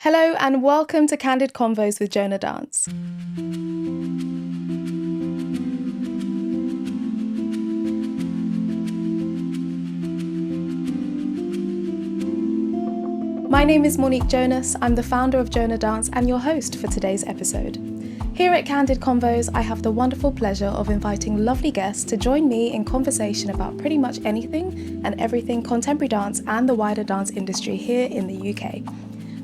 Hello and welcome to Candid Convos with Jona Dance. My name is Monique Jonas. I'm the founder of Jona Dance and your host for today's episode. Here at Candid Convos, I have the wonderful pleasure of inviting lovely guests to join me in conversation about pretty much anything and everything contemporary dance and the wider dance industry here in the UK.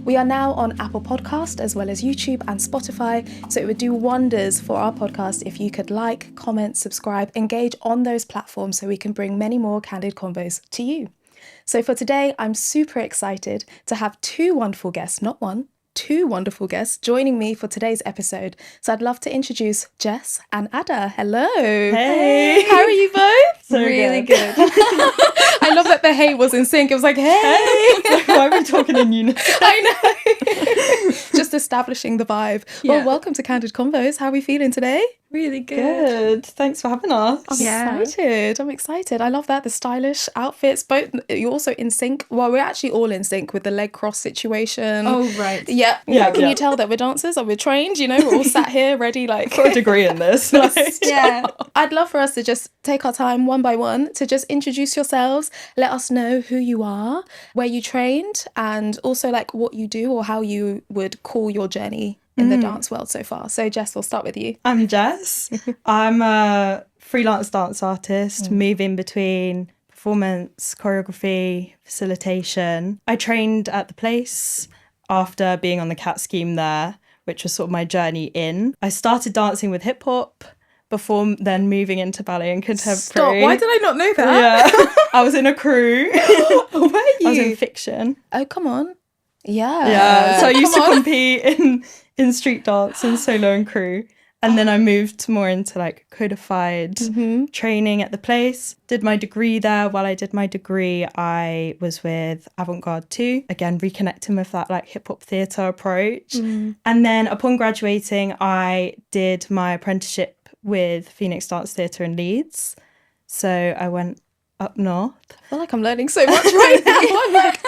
We are now on Apple Podcast as well as YouTube and Spotify, so it would do wonders for our podcast if you could like, comment, subscribe, engage on those platforms so we can bring many more Candid Convos to you. So for today, I'm super excited to have two wonderful guests, not one, two wonderful guests joining me for today's episode. So I'd love to introduce Jess and Ada. Hello. Hey. How are you both? So really good. I love that the hey was in sync. It was like, hey. Why are we talking in unison? I know. Just establishing the vibe. Yeah. Well, welcome to Candid Convos. How are we feeling today? Really good. Thanks for having us. I'm excited. I love that. The stylish outfits, both. You're also in sync. Well, we're actually all in sync with the leg cross situation. Oh, right. Yeah. Can you tell that we're dancers or we're trained? You know, we're all sat here ready, like. Got a degree in this. Yeah. I'd love for us to just take our time one by one to just introduce yourselves, let us know who you are, where you trained, and also like what you do or how you would call your journey in the dance world so far. So Jess, we'll start with you. I'm Jess. I'm a freelance dance artist, moving between performance, choreography, facilitation. I trained at the Place after being on the CAT scheme there, which was sort of my journey in. I started dancing with hip hop before then moving into ballet and contemporary. Stop, why did I not know that? Yeah. I was in a crew. Were you? I was in fiction. Oh, come on. Yeah. Yeah. So I used to compete in street dance and solo and crew. And then I moved more into like codified training at the Place. Did my degree there. While I did my degree, I was with Avant-Garde too. Again, reconnecting with that like hip hop theatre approach. And then upon graduating, I did my apprenticeship with Phoenix Dance Theatre in Leeds. So I went up north. I feel like I'm learning so much right now. I'm like,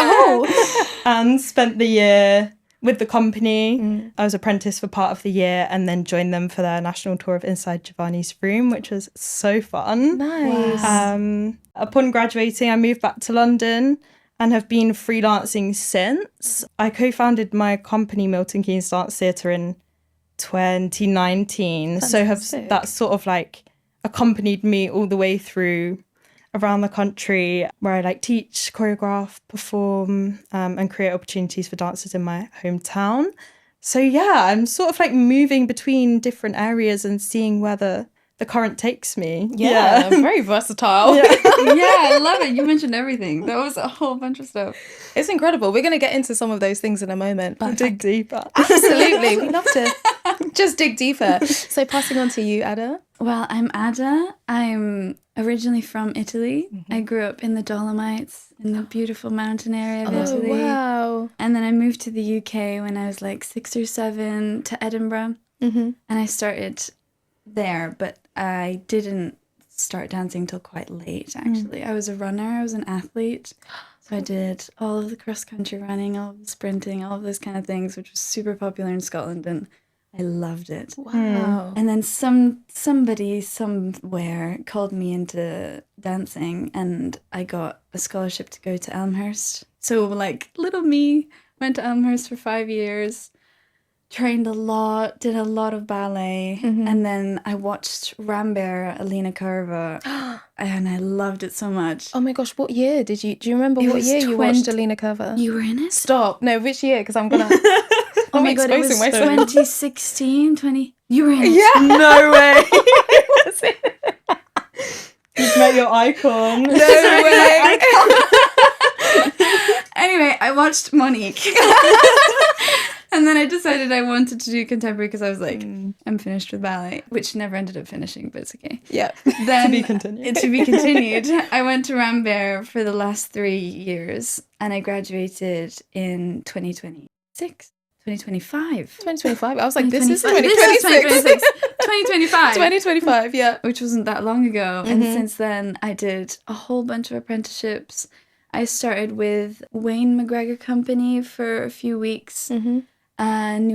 and spent the year with the company. I was apprentice for part of the year and then joined them for their national tour of Inside Giovanni's Room, which was so fun. Nice. Upon graduating, I moved back to London and have been freelancing since. I co-founded my company, Milton Keynes Dance Theatre, in 2019. Fantastic. So that sort of like accompanied me all the way through around the country, where I like teach, choreograph, perform, and create opportunities for dancers in my hometown. So yeah, I'm sort of like moving between different areas and seeing where the current takes me. Yeah. Very versatile. Yeah, I love it. You mentioned everything. That was a whole bunch of stuff. It's incredible. We're going to get into some of those things in a moment. But Dig deeper. absolutely. We love to just dig deeper. So passing on to you, Ada. Well, I'm Ada. I'm originally from Italy. I grew up in the Dolomites, in the beautiful mountain area of Italy. Wow. And then I moved to the UK when I was like 6 or 7 to Edinburgh. And I started there, but I didn't start dancing till quite late, actually. I was a runner. I was an athlete. So I did all of the cross-country running, all of the sprinting, all of those kind of things, which was super popular in Scotland, and I loved it. Wow. And then somebody somewhere called me into dancing, and I got a scholarship to go to Elmhurst. So like little me went to Elmhurst for 5 years, trained a lot, did a lot of ballet, and then I watched Rambert, Alina Curva, and I loved it so much. Oh my gosh, what year do you remember It what was year you watched Alina Curva? You were in it? Stop. No, which year? Because I'm going to... Oh my God, it was exposing myself. 2016, 20... You were in it? Yeah. No way. You've met your icon. No way. Anyway, I watched Monique. And then I decided I wanted to do contemporary because I was like, I'm finished with ballet, which never ended up finishing, but it's okay. Yeah. Then, To be continued. To be continued. I went to Rambert for the last 3 years and I graduated in 2026. 2025. 2025. I was like, this is 2026. 2025. 2025, yeah. Which wasn't that long ago. And since then, I did a whole bunch of apprenticeships. I started with Wayne McGregor Company for a few weeks. New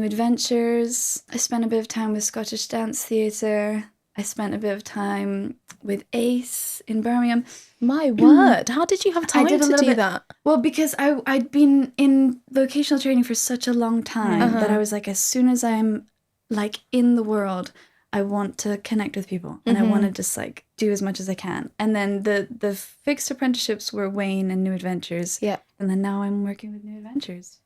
Adventures. I spent a bit of time with Scottish Dance Theatre. I spent a bit of time with Ace in Birmingham. My word, how did you have time to do that? Well, because I'd been in vocational training for such a long time that I was like, as soon as I'm like in the world, I want to connect with people and I want to just like do as much as I can. And then the fixed apprenticeships were Wayne and New Adventures. Yeah. And then now I'm working with New Adventures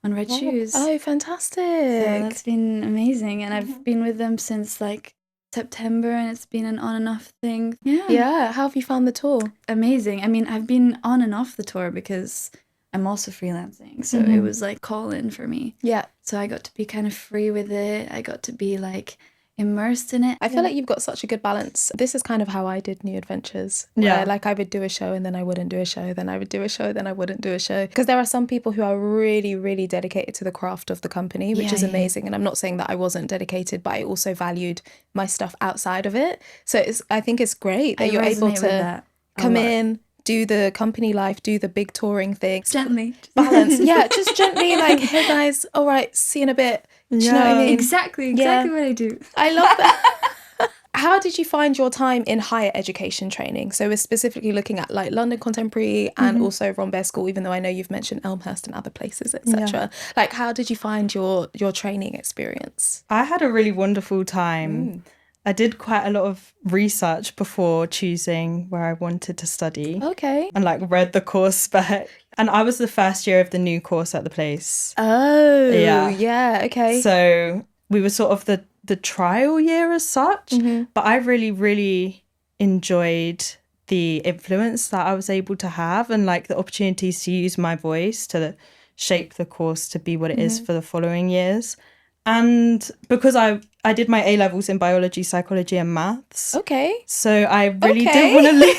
on Red Shoes. Oh, fantastic. So that's been amazing. And I've been with them since like September, and it's been an on and off thing. Yeah. How have you found the tour? Amazing. I mean, I've been on and off the tour because I'm also freelancing. So it was like call in for me. Yeah. So I got to be kind of free with it. I got to be like immersed in it. I feel like you've got such a good balance. This is kind of how I did New Adventures. Where like I would do a show and then I wouldn't do a show, then I would do a show, then I wouldn't do a show. Because there are some people who are really, really dedicated to the craft of the company, which is amazing. And I'm not saying that I wasn't dedicated, but I also valued my stuff outside of it. So I think it's great that you're able to come in, do the company life, do the big touring thing. Gently. Balance. Yeah, just gently like, hey guys, all right, see you in a bit. Do you know what I mean? Exactly what I do. I love that. How did you find your time in higher education training? So we're specifically looking at like London Contemporary and also Rambert School, even though I know you've mentioned Elmhurst and other places, etc. Like, how did you find your training experience? I had a really wonderful time. I did quite a lot of research before choosing where I wanted to study. Okay. And like read the course spec. And I was the first year of the new course at the place. Oh, yeah, okay. So we were sort of the trial year as such. But I really, really enjoyed the influence that I was able to have and like the opportunities to use my voice to shape the course to be what it is for the following years. And because I did my A-levels in biology, psychology and maths. Okay. So I really didn't want to leave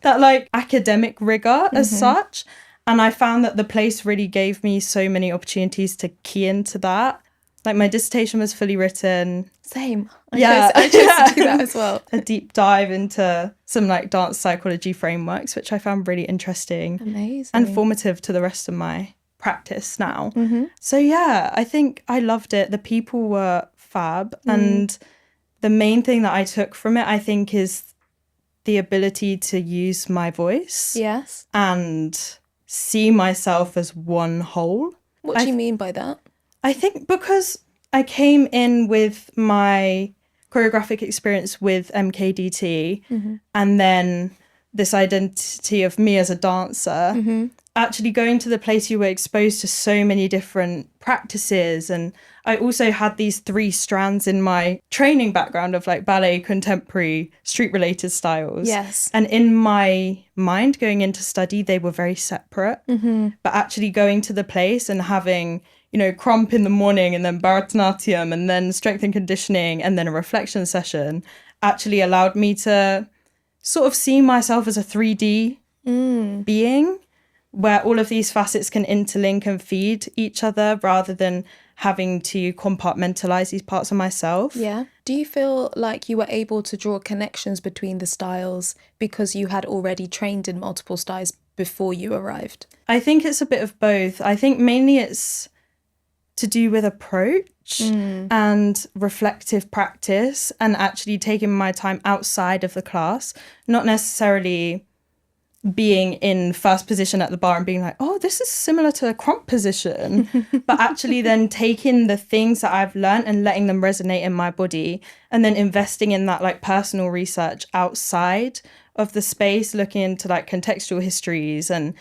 that like academic rigor as such. And I found that the place really gave me so many opportunities to key into that. Like my dissertation was fully written. Same. I chose to do that as well. A deep dive into some like dance psychology frameworks, which I found really interesting. Amazing. And formative to the rest of my practice now. So yeah, I think I loved it. The people were fab. And the main thing that I took from it, I think, is the ability to use my voice. Yes. And see myself as one whole. What do you mean by that? I think because I came in with my choreographic experience with MKDT and then this identity of me as a dancer, actually going to the place you were exposed to so many different practices. And I also had these 3 strands in my training background of like ballet, contemporary, street related styles. Yes. And in my mind going into study, they were very separate. But actually going to the place and having, you know, crump in the morning and then Bharatanatyam and then strength and conditioning and then a reflection session actually allowed me to sort of see myself as a 3D being where all of these facets can interlink and feed each other rather than having to compartmentalize these parts of myself. Yeah. Do you feel like you were able to draw connections between the styles because you had already trained in multiple styles before you arrived? I think it's a bit of both. I think mainly it's to do with approach and reflective practice and actually taking my time outside of the class, not necessarily being in first position at the bar and being like, oh, this is similar to a crump position, but actually then taking the things that I've learned and letting them resonate in my body and then investing in that like personal research outside of the space, looking into like contextual histories and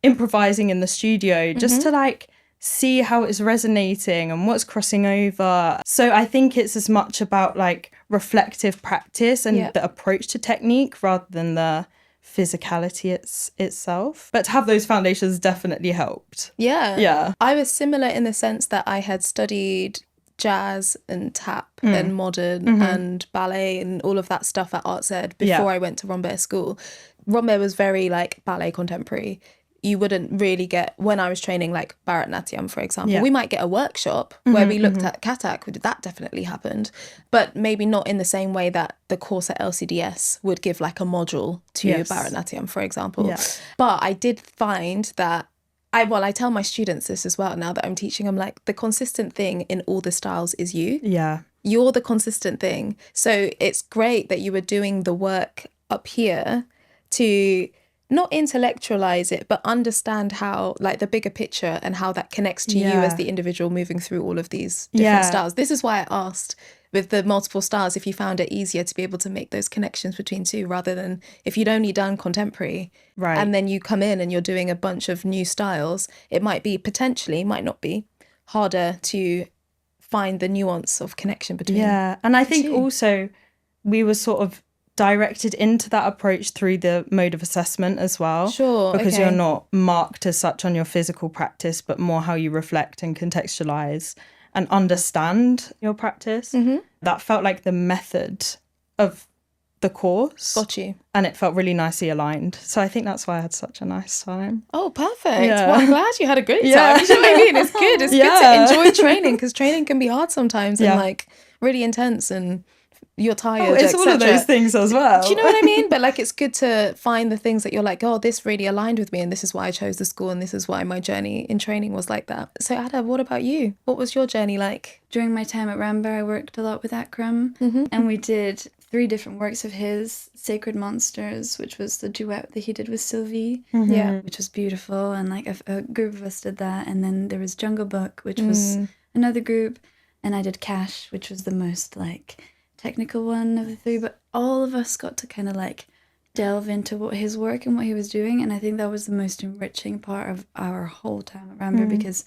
improvising in the studio just to like see how it's resonating and what's crossing over. So I think it's as much about like reflective practice and the approach to technique rather than the physicality itself. But to have those foundations definitely helped. Yeah. I was similar in the sense that I had studied jazz and tap and modern and ballet and all of that stuff at Arts Ed before I went to Rambert School. Rambert was very like ballet contemporary. you wouldn't really get, when I was training like Bharatanatyam, for example, Yeah. we might get a workshop where we looked at Kathak. That definitely happened, but maybe not in the same way that the course at LCDS would give like a module to Yes. Bharatanatyam, for example. Yeah. But I did find that I tell my students this as well now that I'm teaching them, like, the consistent thing in all the styles is you. Yeah. You're the consistent thing. So it's great that you were doing the work up here to not intellectualize it, but understand how, like, the bigger picture and how that connects to you as the individual moving through all of these different styles. This is why I asked with the multiple styles if you found it easier to be able to make those connections between two, rather than if you'd only done contemporary and then you come in and you're doing a bunch of new styles, it might not be harder to find the nuance of connection between. Yeah. And I think two. also we were sort of directed into that approach through the mode of assessment as well. Sure. Because okay. you're not marked as such on your physical practice, but more how you reflect and contextualize and understand your practice. Mm-hmm. That felt like the method of the course. Got you. And it felt really nicely aligned. So I think that's why I had such a nice time. Oh, perfect. Yeah. Well, I'm glad you had a great time. Yeah. You know what I mean? It's good. It's Yeah. good to enjoy training, because training can be hard sometimes and Yeah. like really intense, and you're tired. Oh, it's all of etc. those things as well. Do you know what I mean? But like, it's good to find the things that you're like, oh, this really aligned with me, and this is why I chose the school, and this is why my journey in training was like that. So Ada, what about you? What was your journey like? During my time at Rambert, I worked a lot with Akram, and we did 3 different works of his: Sacred Monsters, which was the duet that he did with Sylvie, Yeah. which was beautiful, and like a group of us did that. And then there was Jungle Book, which was another group, and I did Cash, which was the most like technical one of the 3. But all of us got to kind of like delve into what his work and what he was doing, and I think that was the most enriching part of our whole time at Rambert, because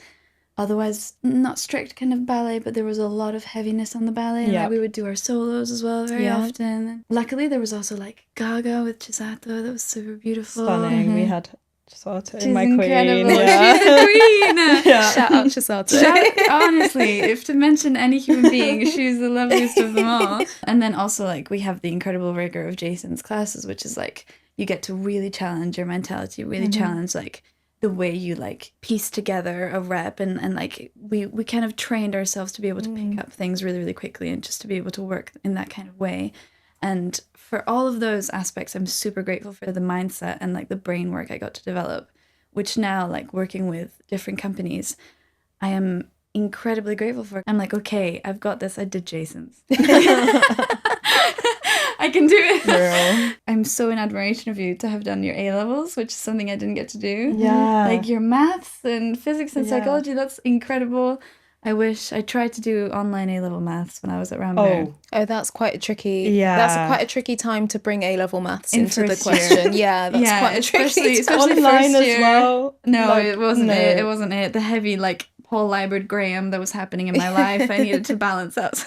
otherwise, not strict kind of ballet, but there was a lot of heaviness on the ballet. And like, we would do our solos as well very often. And luckily, there was also like Gaga with Chisato. That was super beautiful. Stunning. We had Chisato, She's my incredible. queen. Yeah. She's a queen. Shout out Chisato. Honestly, if to mention any human being, she's the loveliest of them all. And then also, like, we have the incredible rigor of Jason's classes, which is like, you get to really challenge your mentality, really challenge like the way you like piece together a rep, and like we kind of trained ourselves to be able to pick up things really, really quickly, and just to be able to work in that kind of way. And for all of those aspects, I'm super grateful for the mindset and like the brain work I got to develop, which now, like, working with different companies, I am incredibly grateful for. I'm like, okay, I've got this. I did Jason's. I can do it. Real. I'm so in admiration of you to have done your A-levels, which is something I didn't get to do. Yeah. Like your maths and physics and psychology, that's incredible. I wish I tried to do online A-level maths when I was at Rambert. Oh, that's quite a tricky. Yeah. That's quite a tricky time to bring A-level maths In into the first year. question. Yeah, that's quite a tricky. especially Online first as year. well. No, Like, it wasn't no. it. It wasn't it. The heavy like Paul Libert Graham that was happening in my life, I needed to balance out.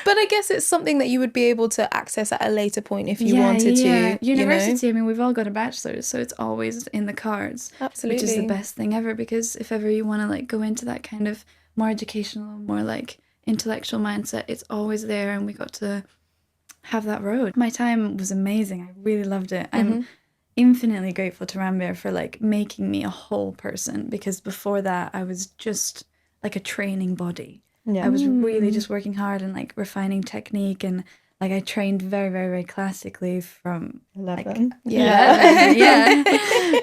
But I guess it's something that you would be able to access at a later point if you wanted to. University, You know? I mean, we've all got a bachelor's, so it's always in the cards. Absolutely. Which is the best thing ever, because if ever you want to like go into that kind of more educational, more like intellectual mindset, it's always there, and we got to have that road. My time was amazing. I really loved it. I'm infinitely grateful to Rambert for like making me a whole person, because before that I was just like a training body. Yeah. I was really just working hard and like refining technique, and like I trained very, very, very classically from 11. yeah.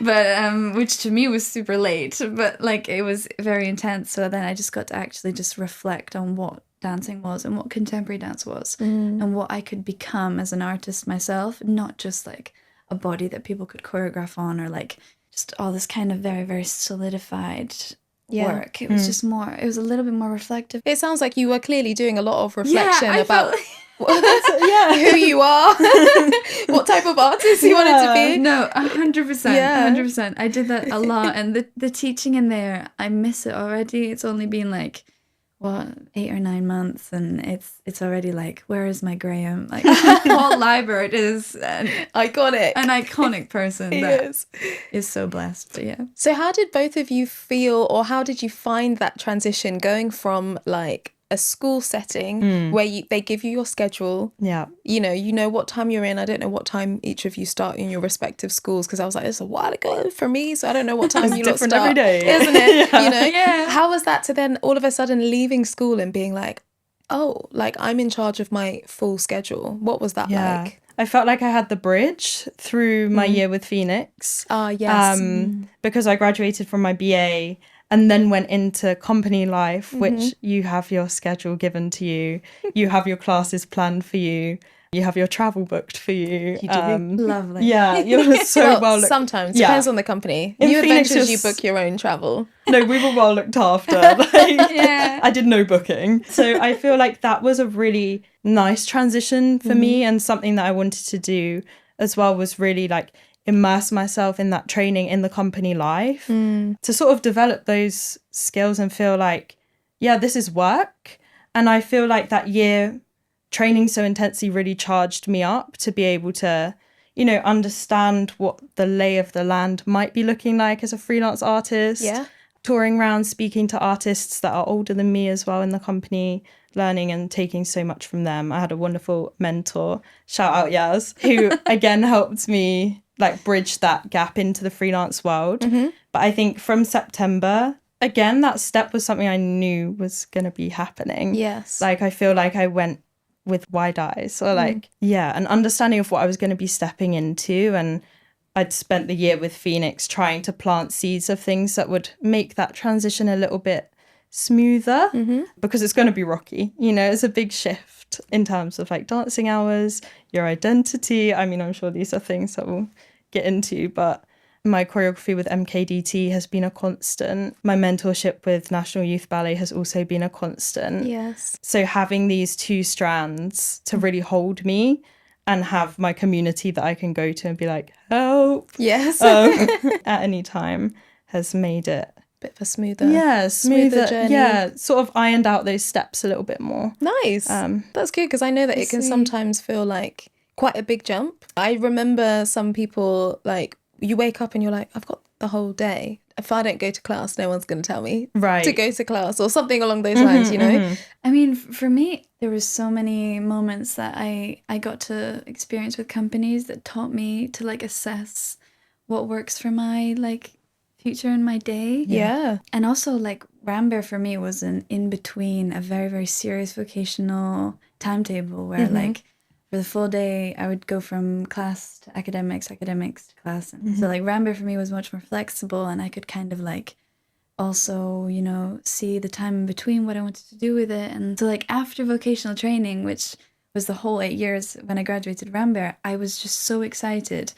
But which to me was super late, but like it was very intense. So then I just got to actually just reflect on what dancing was and what contemporary dance was, and what I could become as an artist myself, not just like a body that people could choreograph on, or like just all this kind of very, very solidified work. It was just more, it was a little bit more reflective. It sounds like you were clearly doing a lot of reflection I about Yeah. who you are, what type of artist you wanted to be. No, 100%. Yeah. 100%. I did that a lot. And the teaching in there, I miss it already. It's only been like, 8 or 9 months, and it's already like, where is my Graham? Like, Paul Libert is an iconic person that is so blessed. But yeah. So how did both of you feel, or how did you find that transition going from like a school setting where they give you your schedule. Yeah. You know what time you're in. I don't know what time each of you start in your respective schools, because I was like, it's a while ago for me, so I don't know what time you lot different start. every day. Isn't it? Yeah. Yeah. How was that to then all of a sudden leaving school and being like, oh, like I'm in charge of my full schedule? What was that like? I felt like I had the bridge through my year with Phoenix. Yes. Because I graduated from my BA and then went into company life, which you have your schedule given to you. You have your classes planned for you. You have your travel booked for you. You do. Lovely. Yeah, you're so well looked. Sometimes. Depends on the company. In New Phoenix, Adventures, you book your own travel. No, we were well looked after. I did no booking. So I feel like that was a really nice transition for me, and something that I wanted to do as well was really like immerse myself in that training in the company life to sort of develop those skills and feel like, yeah, this is work. And I feel like that year training so intensely really charged me up to be able to, understand what the lay of the land might be looking like as a freelance artist. Yeah. Touring around, speaking to artists that are older than me as well in the company, learning and taking so much from them. I had a wonderful mentor, shout out Yaz, who again helped me like bridge that gap into the freelance world. But I think from September, again, that step was something I knew was going to be happening. Yes. Like I feel like I went with wide eyes, or like, an understanding of what I was going to be stepping into. And I'd spent the year with Phoenix trying to plant seeds of things that would make that transition a little bit smoother, because it's going to be rocky. It's a big shift in terms of like dancing hours, your identity. I mean, I'm sure these are things that we'll get into, but my choreography with MKDT has been a constant. My mentorship with National Youth Ballet has also been a constant. Yes. So having these two strands to really hold me and have my community that I can go to and be like, help. Yes. At any time has made it bit of a smoother journey. Yeah, sort of ironed out those steps a little bit more. Nice. That's good, because I know that it can sometimes feel like quite a big jump. I remember some people, like, you wake up and you're like, I've got the whole day. If I don't go to class, no one's going to tell me to go to class, or something along those lines, I mean, for me, there was so many moments that I got to experience with companies that taught me to like assess what works for my like future in my day. Yeah. And also like Rambert for me was an in-between, a very, very serious vocational timetable where like for the full day I would go from class to academics to class. And so like Rambert for me was much more flexible, and I could kind of like also, see the time in between what I wanted to do with it. And so like after vocational training, which was the whole 8 years when I graduated Rambert, I was just so excited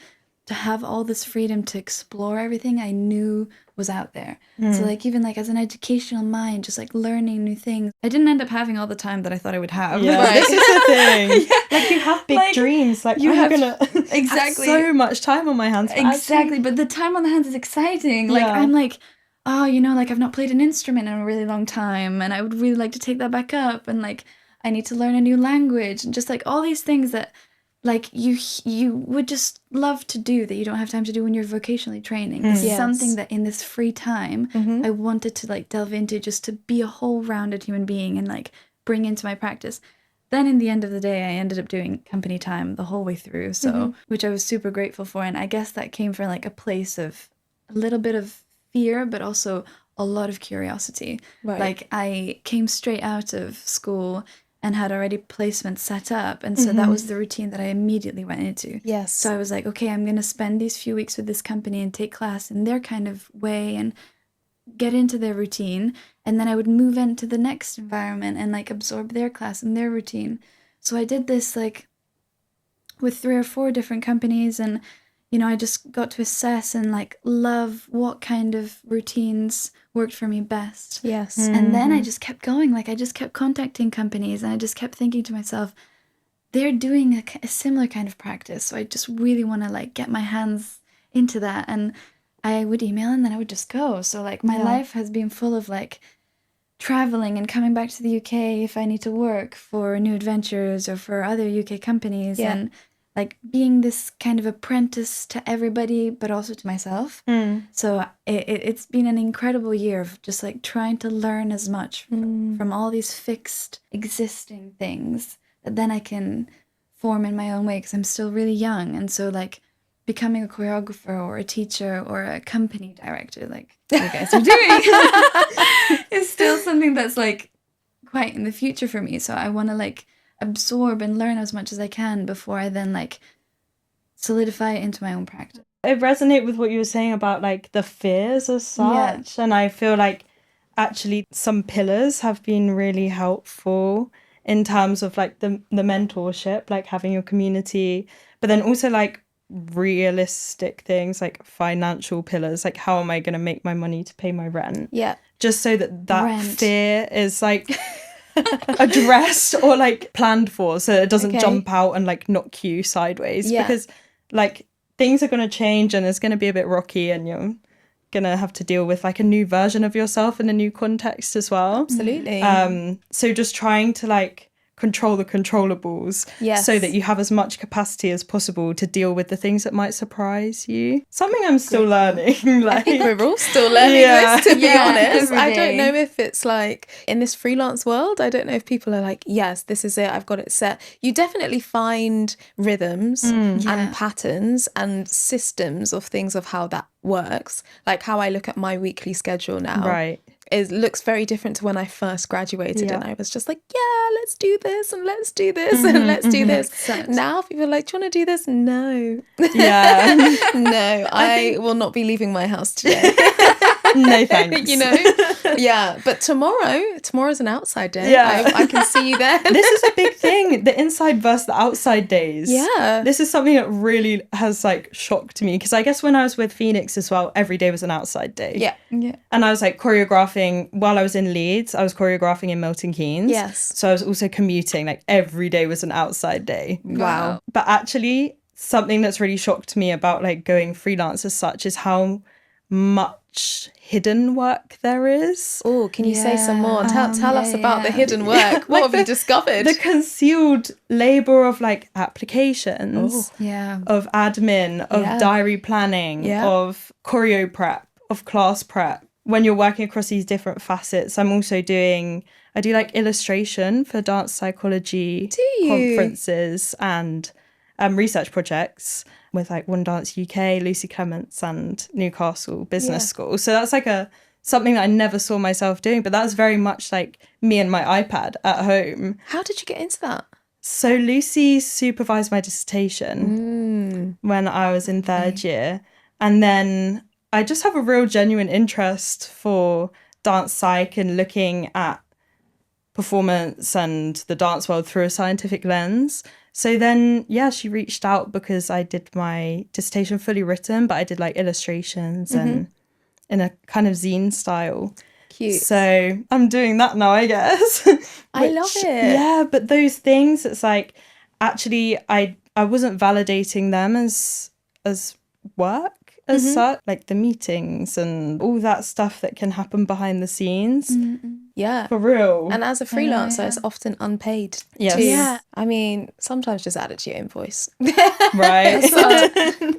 to have all this freedom to explore everything I knew was out there. So like even like as an educational mind, just like learning new things. I didn't end up having all the time that I thought I would have. Yeah, But this is the thing. Like you have big dreams. Like you I'm have- gonna exactly. have so much time on my hands. Exactly, but the time on the hands is exciting. Like I'm like, oh, like I've not played an instrument in a really long time, and I would really like to take that back up, and like I need to learn a new language, and just like all these things that like you would just love to do that you don't have time to do when you're vocationally training. This is something that in this free time I wanted to like delve into, just to be a whole rounded human being and like bring into my practice. Then in the end of the day, I ended up doing company time the whole way through, so which I was super grateful for. And I guess that came from like a place of a little bit of fear, but also a lot of curiosity. Right. Like I came straight out of school and had already placements set up. And so that was the routine that I immediately went into. Yes. So I was like, okay, I'm going to spend these few weeks with this company and take class in their kind of way and get into their routine. And then I would move into the next environment and like absorb their class and their routine. So I did this like with 3 or 4 different companies, and I just got to assess and like love what kind of routines worked for me best. Yes. And then I just kept going. Like I just kept contacting companies, and I just kept thinking to myself, they're doing a similar kind of practice. So I just really want to like get my hands into that. And I would email and then I would just go. So like my life has been full of like traveling and coming back to the UK if I need to work for New Adventures or for other UK companies. Yeah. And like being this kind of apprentice to everybody, but also to myself. So it's been an incredible year of just like trying to learn as much from all these fixed existing things that then I can form in my own way, because I'm still really young. And so like becoming a choreographer or a teacher or a company director, like you guys are doing, is still something that's like quite in the future for me. So I want to like absorb and learn as much as I can before I then like solidify it into my own practice. I resonate with what you were saying about like the fears as such. And I feel like actually some pillars have been really helpful in terms of like the mentorship, like having your community, but then also like realistic things like financial pillars, like how am I going to make my money to pay my rent? Yeah. Just so that fear is like addressed or like planned for, so it doesn't jump out and like knock you sideways. Because like things are going to change and it's going to be a bit rocky, and you're going to have to deal with like a new version of yourself in a new context as well. Absolutely. So just trying to like control the controllables, so that you have as much capacity as possible to deal with the things that might surprise you. Something I'm still learning. Like, I think we're all still learning this, to be honest. I don't know if it's like in this freelance world, I don't know if people are like, yes, this is it, I've got it set. You definitely find rhythms and patterns and systems of things of how that works. Like how I look at my weekly schedule now. Right. It looks very different to when I first graduated, and I was just like, yeah, let's do this and let's do this and let's do this. Now people are like, do you want to do this? No. Yeah. No, I will not be leaving my house today. No thanks. You know? Yeah. But tomorrow's an outside day. Yeah. I can see you there. This is a big thing, the inside versus the outside days. Yeah. This is something that really has like shocked me, because I guess when I was with Phoenix as well, every day was an outside day. Yeah. And I was like choreographing while I was in Leeds. I was choreographing in Milton Keynes. Yes. So I was also commuting, like every day was an outside day. Wow. But actually something that's really shocked me about like going freelance as such is how much hidden work there is. Oh, can you say some more? Tell us about the hidden work. What have you discovered? The concealed labour of like applications, Yeah. of admin, of diary planning, of choreo prep, of class prep. When you're working across these different facets, I do like illustration for dance psychology conferences and research projects with like One Dance UK, Lucy Clements and Newcastle Business School. So that's like something that I never saw myself doing, but that's very much like me and my iPad at home. How did you get into that? So Lucy supervised my dissertation when I was in third year. And then I just have a real genuine interest for dance psych and looking at performance and the dance world through a scientific lens. So then, she reached out because I did my dissertation fully written, but I did like illustrations and in a kind of zine style. Cute. So I'm doing that now, I guess. I love it. Yeah, but those things, it's like, actually, I wasn't validating them as work as such, like the meetings and all that stuff that can happen behind the scenes. Yeah. For real. And as a freelancer, it's often unpaid. Yes. Too. Yeah. I mean, sometimes just add it to your invoice. Right.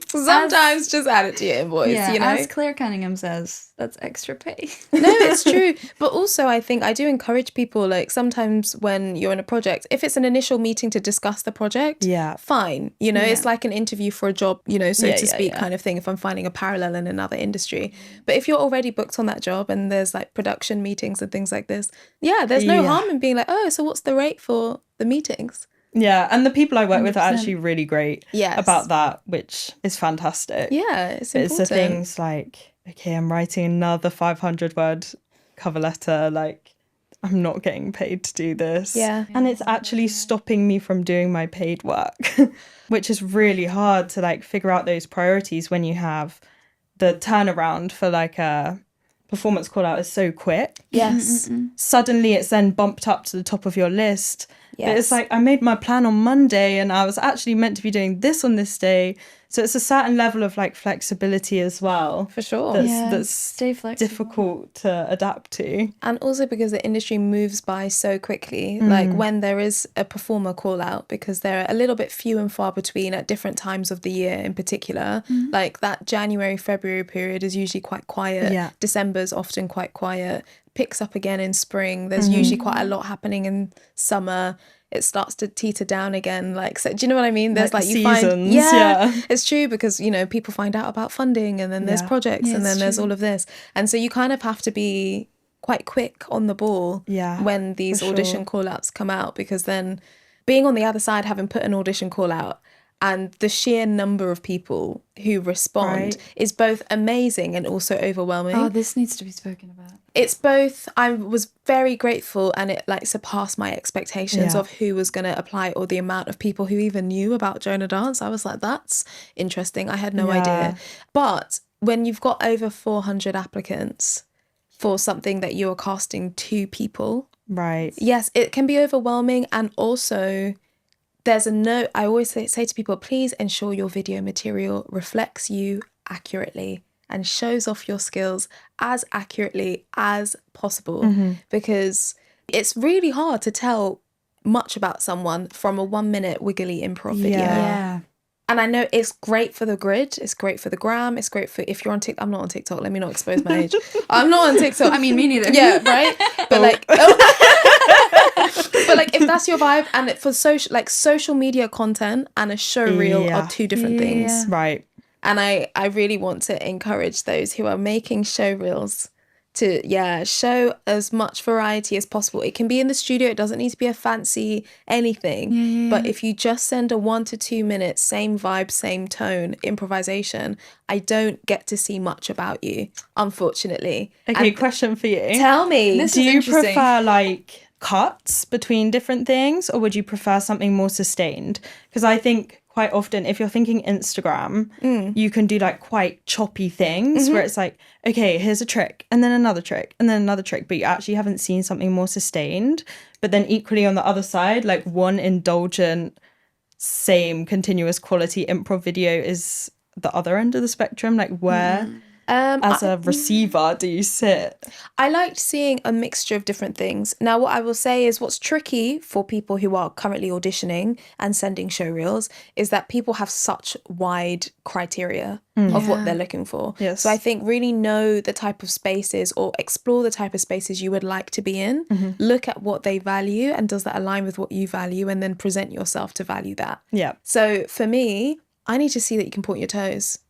Sometimes just add it to your invoice, Yeah, you know? as Claire Cunningham says, that's extra pay. No, it's true. But also, I think I do encourage people, like, sometimes when you're in a project, if it's an initial meeting to discuss the project, fine. You know, it's like an interview for a job, you know, so to speak, kind of thing, if I'm finding a parallel in another industry. But if you're already booked on that job and there's, like, production meetings and things like this, there's no harm in being like, oh, so what's the rate for the meetings? Yeah, and the people I work with are actually really great Yes. about that, which is fantastic. Yeah, it's But important. it's the things like, okay, I'm writing another 500-word cover letter, like, I'm not getting paid to do this. Yeah. And it's actually stopping me from doing my paid work, which is really hard to, like, figure out those priorities when you have the turnaround for, like, a performance call out is so quick. Yes. Suddenly it's then bumped up to the top of your list. Yes. But it's like, I made my plan on Monday and I was actually meant to be doing this on this day. So it's a certain level of like flexibility as well. For sure. That's Stay flexible. difficult to adapt to. And also because the industry moves by so quickly, like when there is a performer call out, because they're a little bit few and far between at different times of the year in particular, like that January, February period is usually quite quiet. Yeah. December's often quite quiet, picks up again in spring. There's usually quite a lot happening in summer. It starts to teeter down again. Like, so, do you know what I mean? There's like you seasons, find, yeah, it's true, because, you know, people find out about funding, and then there's projects, and then there's all of this. And so you kind of have to be quite quick on the ball when these audition call outs come out, because then being on the other side, having put an audition call out, and the sheer number of people who respond is both amazing and also overwhelming. Oh, this needs to be spoken about. It's both. I was very grateful, and it like surpassed my expectations of who was going to apply, or the amount of people who even knew about Jona Dance. I was like, that's interesting. I had no idea. But when you've got over 400 applicants for something that you're casting 2 people, yes, it can be overwhelming. And also, there's a note I always say to people, please ensure your video material reflects you accurately and shows off your skills as accurately as possible, because it's really hard to tell much about someone from a 1-minute wiggly improv video. And I know it's great for the grid, it's great for the gram, it's great for if you're on TikTok. I'm not on TikTok, let me not expose my age. I'm not on TikTok. I mean, me neither. Yeah, right? But like... But like, if that's your vibe, and for social media content and a show reel are 2 different things. Right. And I really want to encourage those who are making show reels to, show as much variety as possible. It can be in the studio. It doesn't need to be a fancy anything. But if you just send a 1 to 2 minute, same vibe, same tone improvisation, I don't get to see much about you, unfortunately. Okay, and question for you. Tell me. Do you prefer like cuts between different things, or would you prefer something more sustained? Because I think quite often, if you're thinking Instagram, you can do like quite choppy things where it's like, okay, here's a trick, and then another trick, and then another trick, but you actually haven't seen something more sustained. But then equally on the other side, like one indulgent, same continuous quality improv video is the other end of the spectrum. Like where... as a receiver do you sit? I liked seeing a mixture of different things. Now, what I will say is what's tricky for people who are currently auditioning and sending show reels is that people have such wide criteria of what they're looking for. Yes. So I think really know the type of spaces, or explore the type of spaces you would like to be in. Look at what they value, and does that align with what you value, and then present yourself to value that. Yeah. So for me, I need to see that you can point your toes.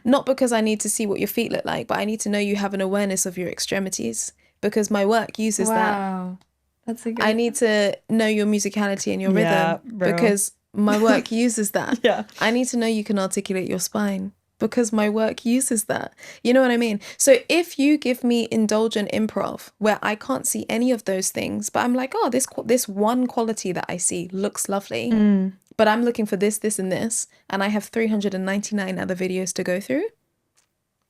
Not because I need to see what your feet look like, but I need to know you have an awareness of your extremities, because my work uses that. That's a good... I need to know your musicality and your rhythm, because my work uses that. I need to know you can articulate your spine, because my work uses that. You know what I mean? So if you give me indulgent improv where I can't see any of those things, but I'm like, oh, this one quality that I see looks lovely, but I'm looking for this, this, and this, and I have 399 other videos to go through,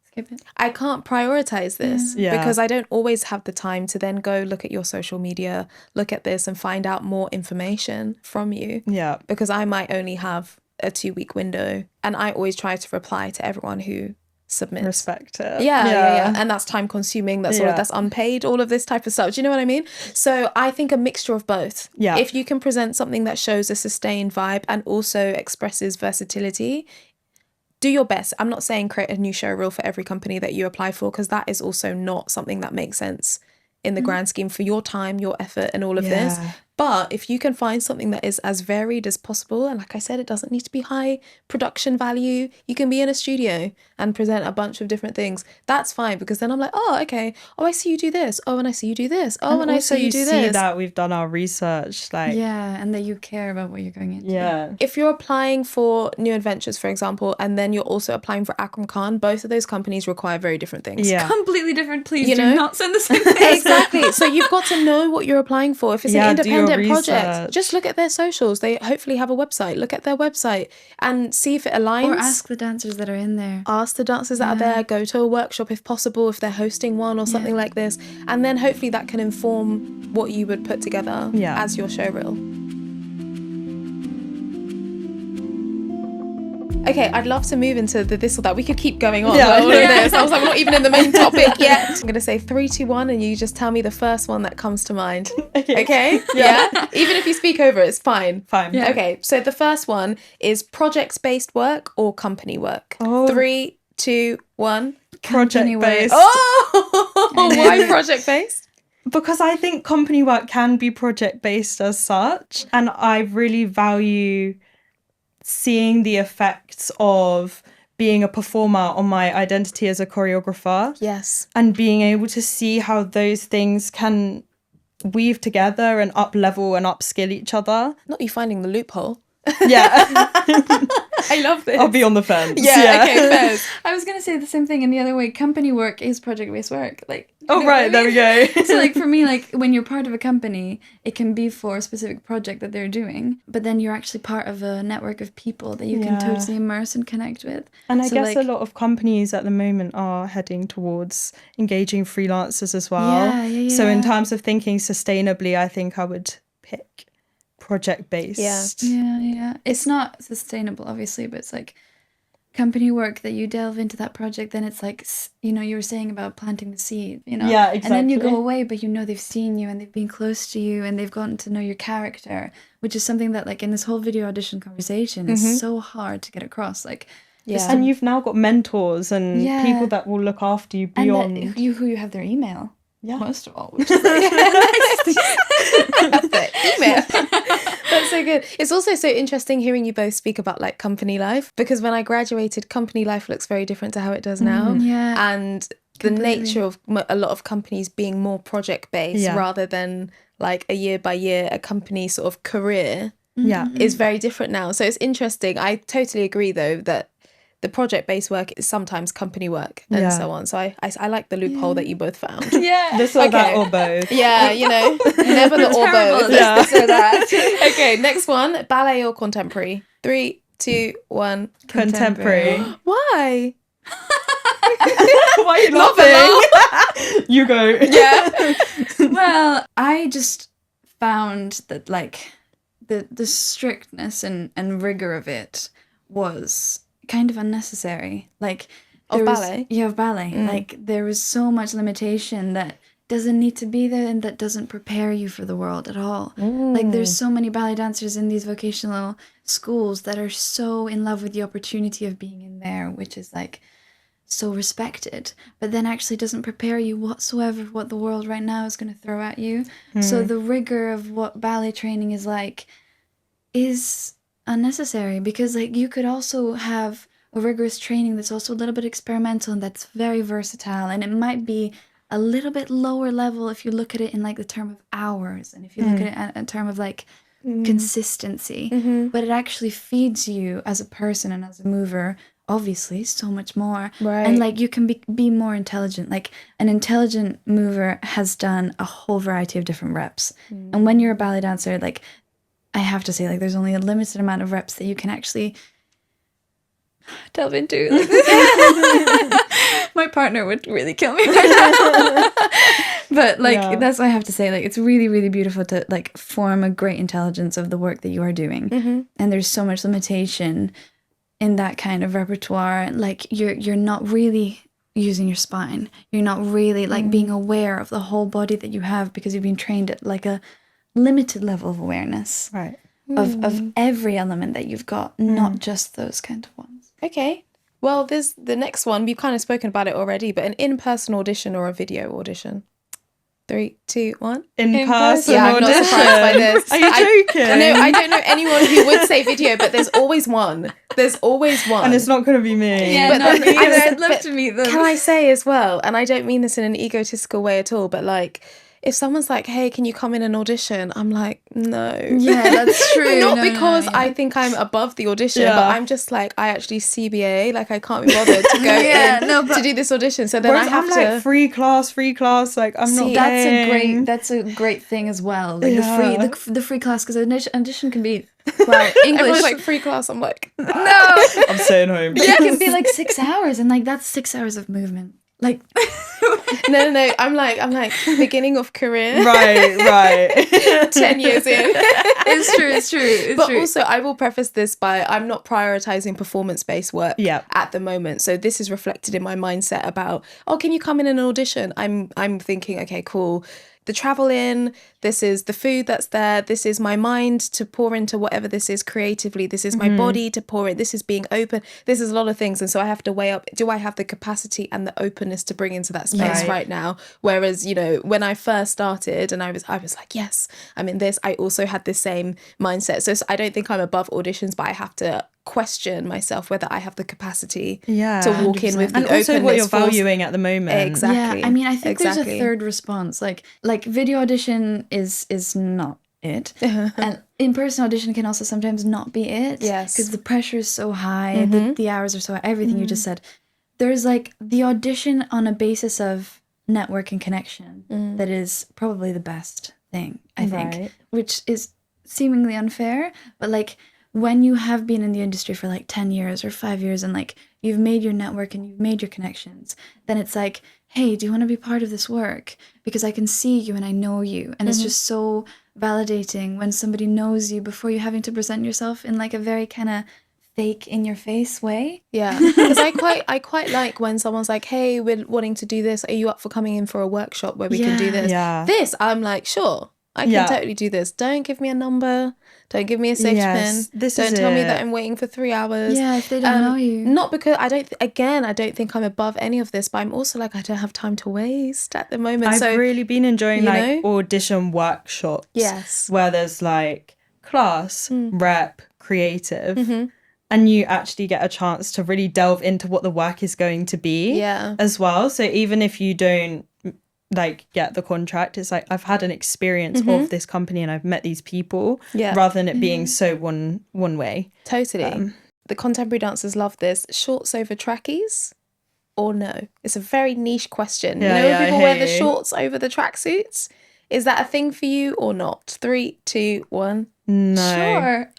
skip it. I can't prioritize this because I don't always have the time to then go look at your social media, look at this, and find out more information from you. Yeah. Because I might only have a 2-week window, and I always try to reply to everyone who submits. Respect it. Yeah. And that's time consuming. That's all. That's unpaid. All of this type of stuff. Do you know what I mean? So I think a mixture of both. Yeah. If you can present something that shows a sustained vibe and also expresses versatility, do your best. I'm not saying create a new show reel for every company that you apply for, because that is also not something that makes sense in the grand scheme for your time, your effort, and all of this. But if you can find something that is as varied as possible, and like I said, it doesn't need to be high production value. You can be in a studio and present a bunch of different things. That's fine, because then I'm like, oh, okay. Oh, I see you do this. Oh, and I see you do this. Oh, and I see you do this. See that we've done our research. Like, and that you care about what you're going into. Yeah. If you're applying for New Adventures, for example, and then you're also applying for Akram Khan, both of those companies require very different things. Yeah. Completely different. Please You do know? not send the same thing. Exactly. So you've got to know what you're applying for. If it's an do your independent project, research. just look at their socials. They hopefully have a website. Look at their website and see if it aligns. Or ask the dancers that are in there. Ask the dancers that are there. Go to a workshop if possible, if they're hosting one or something like this. And then hopefully that can inform what you would put together as your show reel. Okay, I'd love to move into the this or that. We could keep going on. Yeah, Like, all of yeah. this. I was like, we're not even in the main topic yet. I'm gonna say 3, 2, 1, and you just tell me the first one that comes to mind. Okay? Yeah. Even if you speak over it, it's fine. Fine. Yeah. Okay, so the first one is projects-based work or company work. Oh. 3, 2, 1. Project based. Oh, why project-based? Because I think company work can be project based as such, and I really value seeing the effects of being a performer on my identity as a choreographer. Yes. And being able to see how those things can weave together and up level and upskill each other. Not you finding the loophole. Yeah. I love this. I'll be on the fence. Yeah, okay, fair. I was going to say the same thing in the other way. Company work is project-based work. Like, you Oh, know right, what I there we mean? go. So, like, for me, like, when you're part of a company, it can be for a specific project that they're doing, but then you're actually part of a network of people that you can Yeah. totally immerse and connect with. And I So, guess like, a lot of companies at the moment are heading towards engaging freelancers as well. Yeah. So in terms of thinking sustainably, I think I would pick project-based. Yeah. It's not sustainable, obviously, but it's like company work that you delve into that project, then it's like, you know, you were saying about planting the seed, you know? Yeah, And then you exactly. go away, but you know they've seen you and they've been close to you and they've gotten to know your character, which is something that, like, in this whole video audition conversation is so hard to get across. Like, Yeah. And you've now got mentors and Yeah. people that will look after you and beyond. that who you have their email. Yeah. Most of all, which is like, The email. That's so good. It's also so interesting hearing you both speak about like company life, because when I graduated, company life looks very different to how it does now. Yeah. And the Completely. nature of a lot of companies being more project based Yeah. rather than like a year by year, a company sort of career Yeah. is very different now. So it's interesting. I totally agree though that the project-based work is sometimes company work and Yeah. so on. So I like the loophole that you both found. yeah. This or that Okay. or both. Yeah, you know, never the or Terrible both. at Yeah. This or that. Okay, next one, ballet or contemporary. 3, 2, 1. Contemporary. Why? Why are you Love laughing? You go. Yeah. Well, I just found that, like, the strictness and rigor of it was kind of unnecessary. Like, Of there was- ballet? Yeah, of ballet. Like, there was so much limitation that doesn't need to be there and that doesn't prepare you for the world at all. Like, there's so many ballet dancers in these vocational schools that are so in love with the opportunity of being in there, which is like so respected, but then actually doesn't prepare you whatsoever for what the world right now is going to throw at you. So the rigor of what ballet training is like is unnecessary, because like you could also have a rigorous training that's also a little bit experimental and that's very versatile, and it might be a little bit lower level if you look at it in like the term of hours, and if you look at it in term of like consistency, but it actually feeds you as a person and as a mover obviously so much more. Right. And like you can be more intelligent. Like an intelligent mover has done a whole variety of different reps, and when you're a ballet dancer, like I have to say, like there's only a limited amount of reps that you can actually delve into. Like, my partner would really kill me right now. But like Yeah. that's what I have to say. Like it's really, really beautiful to like form a great intelligence of the work that you are doing. And there's so much limitation in that kind of repertoire. Like you're not really using your spine. You're not really like being aware of the whole body that you have, because you've been trained at like a limited level of awareness Right. of every element that you've got, not just those kind of ones. Okay. Well, there's the next one. We've kind of spoken about it already, but an in-person audition or a video audition. 3, 2, 1. In In person person. Yeah, I'm not audition. surprised by this. Are you joking? I don't know anyone who would say video, but there's always one. There's always one. And it's not going to be me. Yeah, But no, then- me either. I'd love but to meet them. Can I say as well, and I don't mean this in an egotistical way at all, but like, if someone's like, hey, can you come in and audition? I'm like, no. Yeah, that's true. Not No, because yeah. I think I'm above the audition, Yeah. but I'm just like, I actually CBA, like I can't be bothered to go Yeah, in no, but- to do this audition. So then Whereas I have I'm to. like free class, like I'm not See, paying. That's a great thing as well. Like Yeah. the free class, because audition can be well English. Everyone's like free class. I'm like, no, I'm staying home. but it can be like 6 hours, and like that's 6 hours of movement. Like No. I'm like beginning of career. Right. 10 years in. It's true. But also, I will preface this by I'm not prioritizing performance-based work Yeah. at the moment. So this is reflected in my mindset about, oh, can you come in an audition? I'm thinking, okay, cool. The travel in, this is the food that's there, this is my mind to pour into whatever this is creatively, this is my body to pour it, this is being open, this is a lot of things. And so I have to weigh up, do I have the capacity and the openness to bring into that space right now? Whereas, you know, when I first started and I was like, yes, I'm in this, I also had the same mindset. So I don't think I'm above auditions, but I have to question myself whether I have the capacity to walk in with the and openness. also what you're valuing at the moment. Exactly. Yeah, I mean, I think there's a third response. Like video audition is not it, and in-person audition can also sometimes not be it. Yes, because the pressure is so high, the hours are so high. Everything you just said. There's like the audition on a basis of network and connection that is probably the best thing, I think, which is seemingly unfair, but like, when you have been in the industry for like 10 years or 5 years and like you've made your network and you've made your connections, then it's like, hey, do you want to be part of this work? Because I can see you and I know you. And it's just so validating when somebody knows you before you having to present yourself in like a very kind of fake in your face way. Yeah, because I quite like when someone's like, hey, we're wanting to do this. Are you up for coming in for a workshop where we can do this? Yeah. This, I'm like, sure. I can totally do this. Don't give me a number. Don't give me a safety pin. Don't tell me that I'm waiting for 3 hours. Yeah, if they don't know you. Not because I don't think I'm above any of this, but I'm also like, I don't have time to waste at the moment. I've really been enjoying like audition workshops. Yes. Where there's like class, rep, creative. And you actually get a chance to really delve into what the work is going to be as well. So even if you don't like get the contract, it's like I've had an experience of this company and I've met these people rather than it being so one way. Totally. The contemporary dancers love this. Shorts over trackies or no? It's a very niche question. You know when people wear the shorts over the tracksuits? Is that a thing for you or not? 3, 2, 1. No. Sure.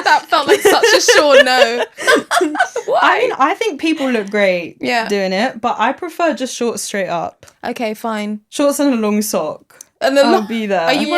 That felt like such a sure no. Why? I think people look great doing it, but I prefer just shorts straight up. Okay, fine. Shorts and a long sock. And then I'll be there. Are you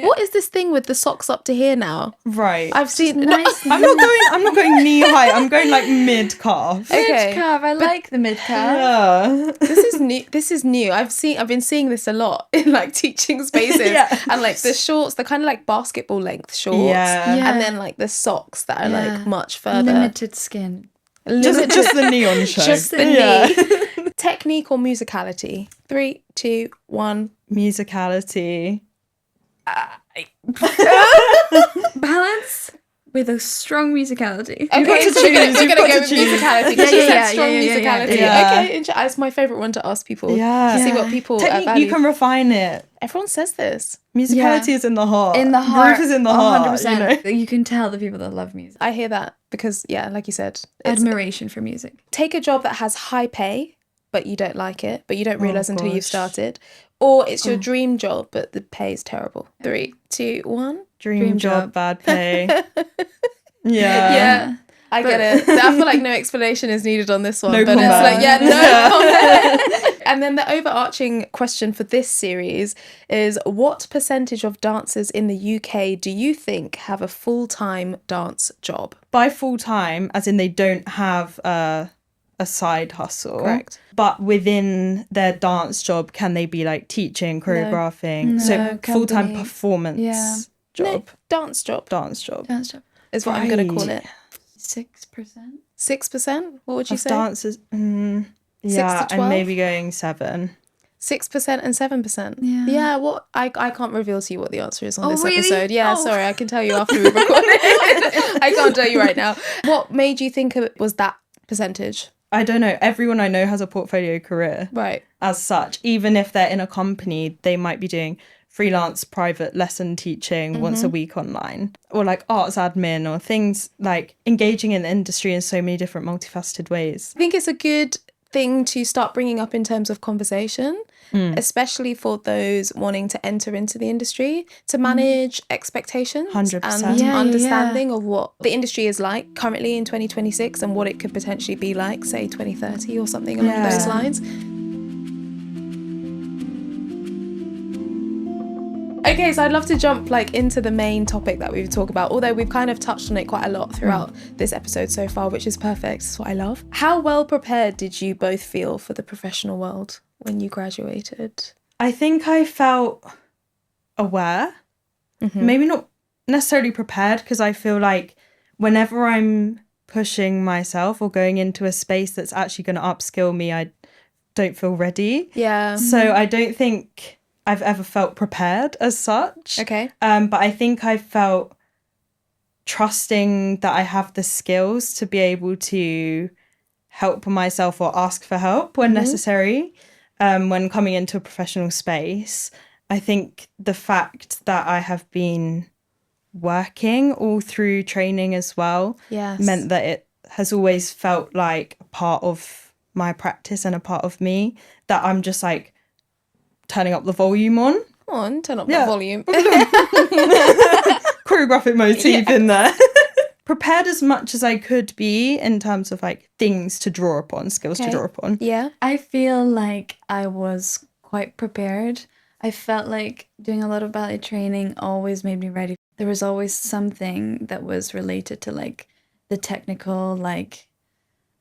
what is this thing with the socks up to here now? Right. I've seen. Nice. I'm not going knee high. I'm going like mid calf. Okay. Mid calf. I like the mid calf. Yeah. This is new. I've been seeing this a lot in like teaching spaces. And like the shorts, the kind of like basketball length shorts. Yeah. And then like the socks that are like much further. Limited skin. Just the knee on show. Just the knee. Technique or musicality? 3, 2, 1. Musicality. Balance with a strong musicality. Okay, so we're gonna go with musicality. Because you said strong musicality. Yeah. Okay, it's my favourite one to ask people. Yeah. See what people Technique, value. you can refine it. Everyone says this. Musicality is in the heart. In the heart. Groove is in the heart. 100%. You know? You can tell the people that love music. I hear that because, like you said, Admiration for music. Take a job that has high pay, but you don't like it, but you don't realise until you've started. Or it's your dream job, but the pay is terrible. 3, 2, 1. Dream job, bad pay. Yeah. I get it. I feel like no explanation is needed on this one. No but comment. It's like, no comment. And then the overarching question for this series is, what percentage of dancers in the UK do you think have a full-time dance job? By full-time, as in they don't have a side hustle. Correct. But within their dance job, can they be like teaching, choreographing? No, so full-time company. performance job. No, dance job. Dance job. Dance job. Is what I'm going to call it. 6%. 6%? What would you Of say? dancers. 6 to Yeah, 12? and maybe going 7. 6% and 7%. Yeah. What I can't reveal to you what the answer is on Oh, this really? episode. Yeah, Oh. sorry, I can tell you after we've recorded. I can't tell you right now. What made you think it was that percentage? I don't know. Everyone I know has a portfolio career. Right. As such, even if they're in a company, they might be doing freelance private lesson teaching once a week online, or like arts admin, or things like engaging in the industry in so many different multifaceted ways. I think it's a good thing to start bringing up in terms of conversation, especially for those wanting to enter into the industry, to manage expectations 100%. and Yeah, understanding of what the industry is like currently in 2026 and what it could potentially be like, say, 2030 or something along those lines. Okay, so I'd love to jump like into the main topic that we've talked about, although we've kind of touched on it quite a lot throughout this episode so far, which is perfect. That's what I love. How well prepared did you both feel for the professional world when you graduated? I think I felt aware, maybe not necessarily prepared, because I feel like whenever I'm pushing myself or going into a space that's actually going to upskill me, I don't feel ready. Yeah. So I don't think I've ever felt prepared as such. Okay. But I think I felt trusting that I have the skills to be able to help myself or ask for help when necessary. When coming into a professional space, I think the fact that I have been working all through training as well meant that it has always felt like a part of my practice and a part of me, that I'm just like turning up the volume on. Come on, turn up the volume. Choreographic motif in there. Prepared as much as I could be in terms of like things to draw upon, skills to draw upon. Yeah. I feel like I was quite prepared. I felt like doing a lot of ballet training always made me ready. There was always something that was related to like the technical like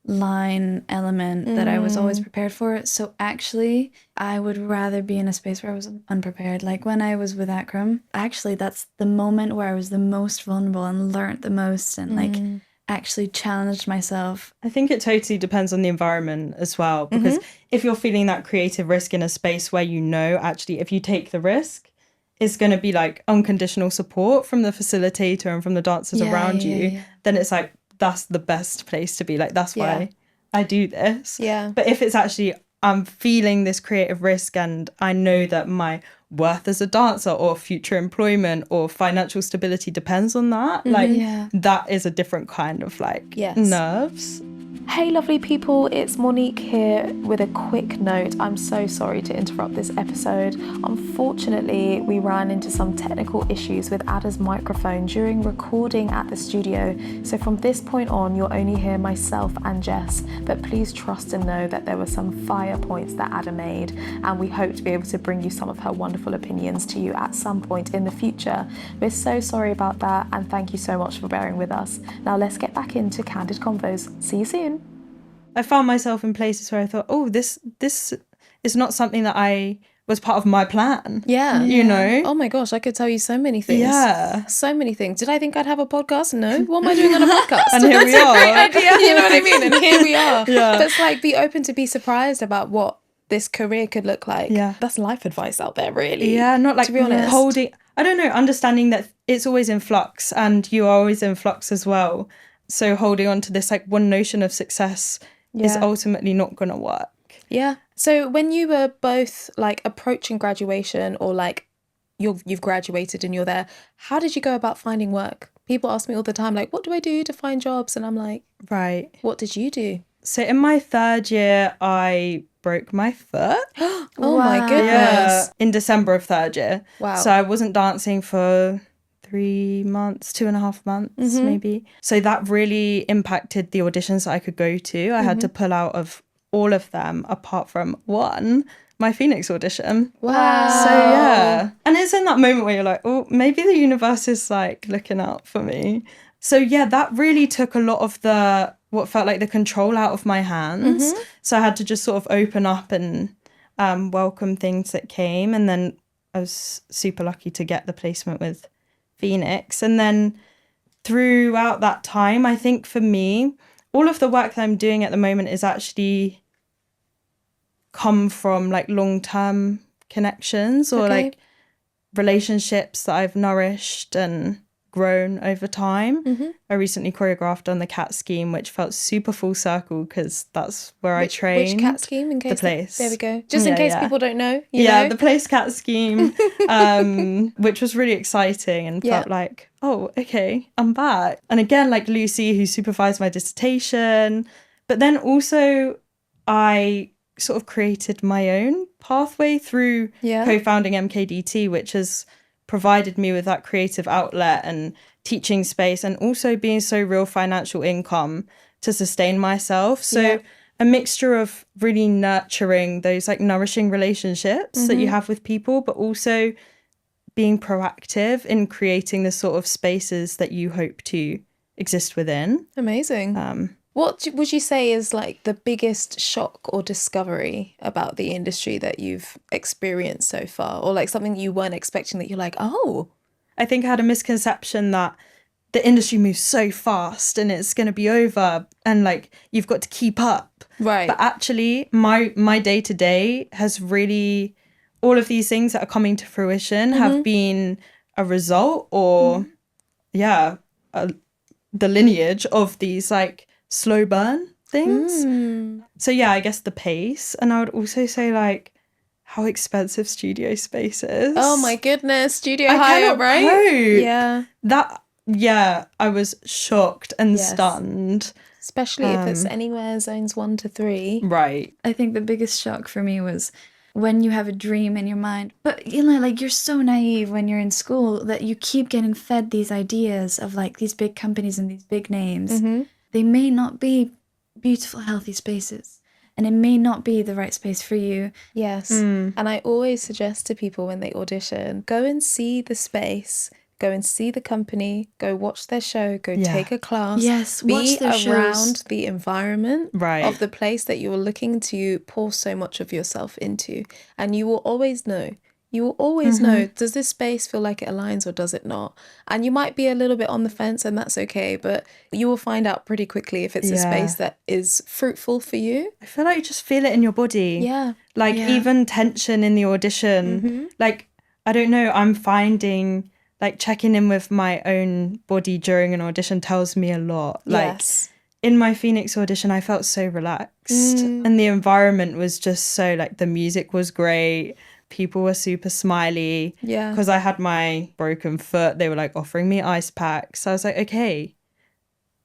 line element that I was always prepared for. So actually, I would rather be in a space where I was unprepared. Like when I was with Akram, actually that's the moment where I was the most vulnerable and learned the most and like actually challenged myself. I think it totally depends on the environment as well, because if you're feeling that creative risk in a space where you know actually if you take the risk, it's going to be like unconditional support from the facilitator and from the dancers around you, then it's like that's the best place to be. Like that's why I do this. Yeah. But if it's actually I'm feeling this creative risk and I know that my worth as a dancer or future employment or financial stability depends on that, like that is a different kind of like nerves. Hey lovely people, it's Monique here with a quick note. I'm so sorry to interrupt this episode. Unfortunately, we ran into some technical issues with Ada's microphone during recording at the studio. So from this point on, you'll only hear myself and Jess. But please trust and know that there were some fire points that Ada made, and we hope to be able to bring you some of her wonderful opinions to you at some point in the future. We're so sorry about that, and thank you so much for bearing with us. Now let's get back into Candid Convos. See you soon. I found myself in places where I thought, oh, this is not something that I was part of my plan. Yeah. You know? Oh my gosh, I could tell you so many things. Yeah. So many things. Did I think I'd have a podcast? No. What am I doing on a podcast? And here we are. Great idea. You know what I mean? And here we are. Yeah. But it's like, be open to be surprised about what this career could look like. Yeah. That's life advice out there, really. Yeah, not like to be honest. Understanding that it's always in flux and you are always in flux as well. So holding on to this like one notion of success is ultimately not going to work. Yeah. So when you were both like approaching graduation or like you've graduated and you're there, how did you go about finding work? People ask me all the time, like, what do I do to find jobs? And I'm like, right. What did you do? So in my third year, I broke my foot. Oh my goodness. Yeah, in December of third year. Wow. So I wasn't dancing for 3 months, 2.5 months maybe. So that really impacted the auditions that I could go to. I had to pull out of all of them apart from one, my Phoenix audition. Wow. So yeah. And it's in that moment where you're like, oh, maybe the universe is like looking out for me. So yeah, that really took a lot of what felt like the control out of my hands. So I had to just sort of open up and welcome things that came. And then I was super lucky to get the placement with Phoenix. And then throughout that time, I think for me, all of the work that I'm doing at the moment is actually come from like long-term connections or like relationships that I've nourished and grown over time. I recently choreographed on the CAT scheme, which felt super full circle because that's where I trained. Which CAT scheme? In case the place. There we go. Just in case people don't know. You know? The place CAT scheme, which was really exciting and felt like, oh, okay, I'm back. And again, like Lucy, who supervised my dissertation, but then also I sort of created my own pathway through Yeah. co-founding MKDT, which has provided me with that creative outlet and teaching space, and also being so real financial income to sustain myself. So Yeah. a mixture of really nurturing those like nourishing relationships that you have with people, but also being proactive in creating the sort of spaces that you hope to exist within. Amazing. What would you say is like the biggest shock or discovery about the industry that you've experienced so far, or like something you weren't expecting that you're like, oh, I think I had a misconception that the industry moves so fast and it's going to be over and like you've got to keep up. right. But actually my day to day has really, all of these things that are coming to fruition have been a result or the lineage of these like slow burn things. So yeah, I guess the pace. And I would also say like how expensive studio space is. Oh my goodness, studio I hire, cannot right? cope. Yeah. That, yeah, I was shocked and Yes. stunned. Especially if it's anywhere zones 1 to 3. Right. I think the biggest shock for me was when you have a dream in your mind, but you know, like you're so naive when you're in school that you keep getting fed these ideas of like these big companies and these big names. They may not be beautiful, healthy spaces, and it may not be the right space for you. Yes. And I always suggest to people when they audition, go and see the space, go and see the company, go watch their show, go take a class. Yes, be watch their around shows. the environment Right. of the place that you're looking to pour so much of yourself into. And you will always know. You will always know, does this space feel like it aligns or does it not? And you might be a little bit on the fence and that's okay, but you will find out pretty quickly if it's a space that is fruitful for you. I feel like you just feel it in your body. Yeah. Like even tension in the audition. Like, I don't know, I'm finding like checking in with my own body during an audition tells me a lot. Like Yes. in my Phoenix audition, I felt so relaxed and the environment was just so like the music was great. People were super smiley. Yeah. Because I had my broken foot. They were like offering me ice packs. I was like, okay,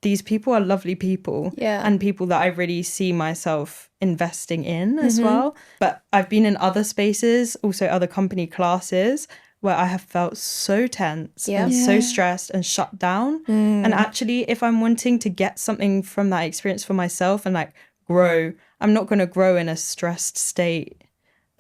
these people are lovely people. Yeah. And people that I really see myself investing in as well. But I've been in other spaces, also other company classes, where I have felt so tense and so stressed and shut down. And actually, if I'm wanting to get something from that experience for myself and like grow, I'm not going to grow in a stressed state.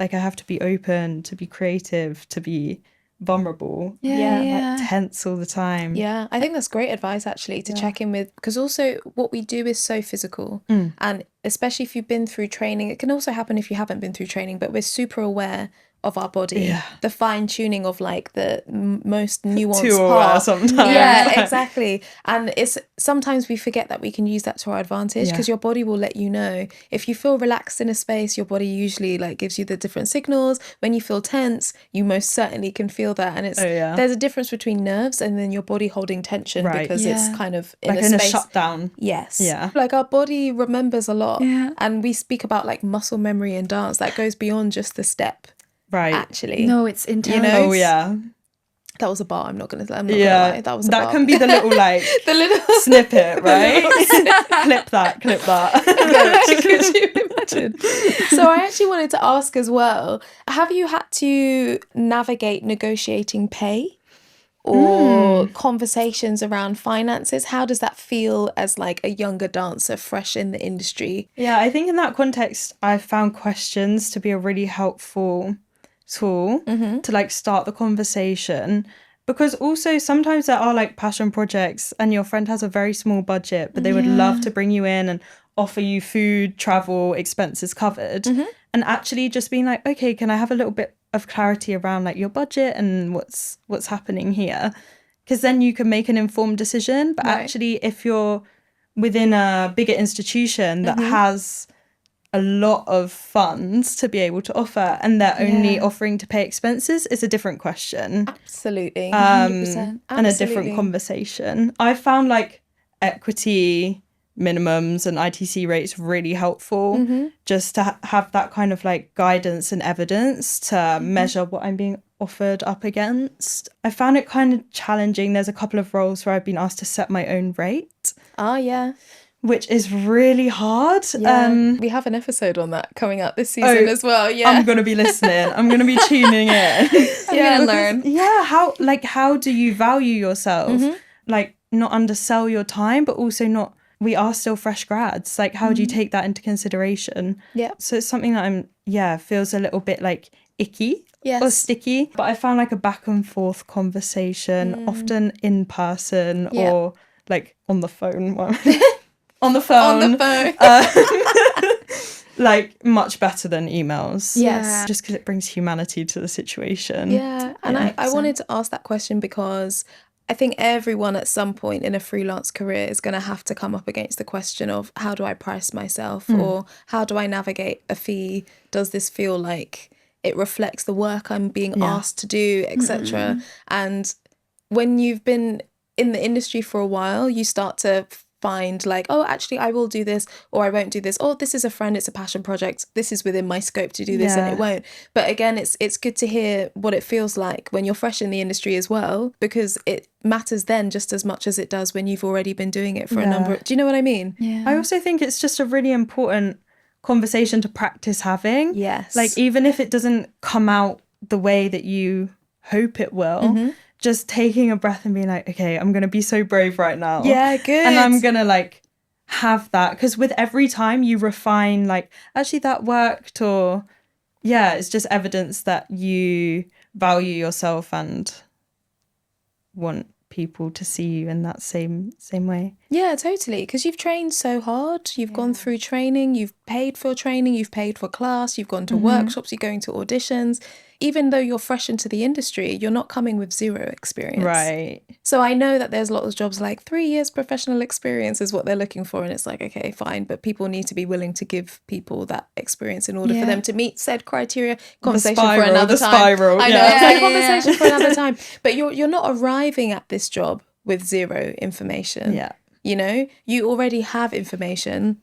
Like I have to be open, to be creative, to be vulnerable. Yeah. Like tense all the time. Yeah, I think that's great advice actually to check in with, because also what we do is so physical, and especially if you've been through training, it can also happen if you haven't been through training, but we're super aware of our body, the fine tuning of like the most nuanced Too part. aware sometimes. Yeah, exactly. And it's sometimes we forget that we can use that to our advantage, because your body will let you know. If you feel relaxed in a space, your body usually like gives you the different signals. When you feel tense, you most certainly can feel that. And it's there's a difference between nerves and then your body holding tension because it's kind of in like a in space. a shutdown. Yes. Yeah. Like our body remembers a lot. Yeah. And we speak about like muscle memory in dance that goes beyond just the step. Right. Actually. No, it's intelligence. Oh yeah. That was a bar. I'm not gonna lie. That was a bar. That can be the little like the little snippet, right? clip that. Could you imagine? So I actually wanted to ask as well, have you had to navigate negotiating pay or conversations around finances? How does that feel as like a younger dancer fresh in the industry? Yeah, I think in that context I've found questions to be a really helpful tool to like start the conversation, because also sometimes there are like passion projects and your friend has a very small budget but they would love to bring you in and offer you food, travel, expenses covered, and actually just being like, okay, can I have a little bit of clarity around like your budget and what's happening here, because then you can make an informed decision. But actually if you're within a bigger institution that has a lot of funds to be able to offer and they're only offering to pay expenses, is a different question. Absolutely. 100%. And a different conversation. I found like equity minimums and ITC rates really helpful, just to have that kind of like guidance and evidence to measure what I'm being offered up against. I found it kind of challenging. There's a couple of roles where I've been asked to set my own rate. Oh yeah. which is really hard. We have an episode on that coming out this season as well. Yeah, I'm gonna be listening. I'm gonna be tuning in. I'm gonna learn. Yeah, how do you value yourself? Like, not undersell your time, but also not. We are still fresh grads. Like, how do you take that into consideration? Yeah. So it's something that feels a little bit like icky. Yes. Or sticky. But I found like a back and forth conversation, often in person or like on the phone. On the phone. Like, much better than emails. Yes. Just because it brings humanity to the situation. Yeah. And I wanted to ask that question because I think everyone at some point in a freelance career is going to have to come up against the question of how do I price myself or how do I navigate a fee? Does this feel like it reflects the work I'm being asked to do, etc. And when you've been in the industry for a while, you start to find like, oh, actually, I will do this or I won't do this. Oh, this is a friend, it's a passion project. This is within my scope to do this and it won't. But again, it's good to hear what it feels like when you're fresh in the industry as well, because it matters then just as much as it does when you've already been doing it for a number of... Do you know what I mean? Yeah. I also think it's just a really important conversation to practice having. Yes. Like, even if it doesn't come out the way that you hope it will, just taking a breath and being like, okay, I'm going to be so brave right now. Yeah, good. And I'm going to like have that. Because with every time you refine, like, actually that worked, or it's just evidence that you value yourself and want people to see you in that same way. Yeah, totally. Because you've trained so hard. You've gone through training. You've paid for training. You've paid for class. You've gone to workshops. You're going to auditions. Even though you're fresh into the industry, you're not coming with zero experience. Right. So I know that there's lots of jobs like 3 years professional experience is what they're looking for. And it's like, okay, fine. But people need to be willing to give people that experience in order for them to meet said criteria. Conversation for another time. Spiral. I know. It's like conversation for another time. But you're not arriving at this job with zero information. Yeah. You know, you already have information.